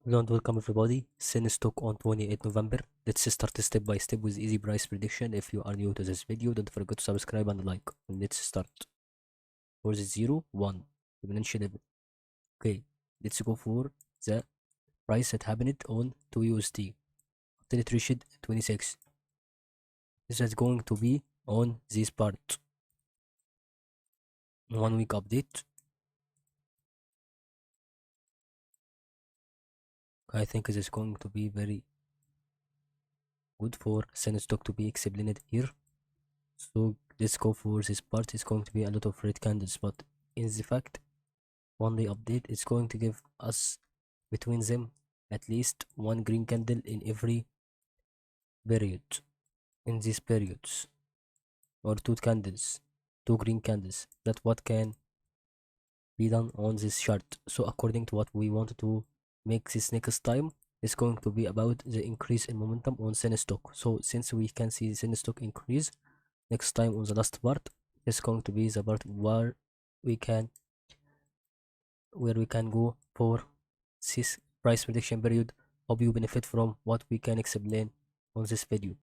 Hello and welcome everybody. CENN stock on 28 November. Let's start step by step with easy price prediction. If you are new to this video, don't forget to subscribe and like. Let's start. For the 0, 1, exponential level. Okay, let's go for the price that happened on 2 USD until it reached 26. This is going to be on this part. 1 week update. I think this is going to be very good for CENN stock to be explained here. So let's go for this part. It's going to be a lot of red candles, but in the fact, one day update is going to give us between them at least one green candle in every period. In these periods, or two candles, two green candles. That what can be done on this chart. So according to what we want to make this next time, it's going to be about the increase in momentum on CENN stock. So since we can see the CENN stock increase, next time on the last part, it's going to be the part we can where we can go for this price prediction period. Hope you benefit from what we can explain on this video.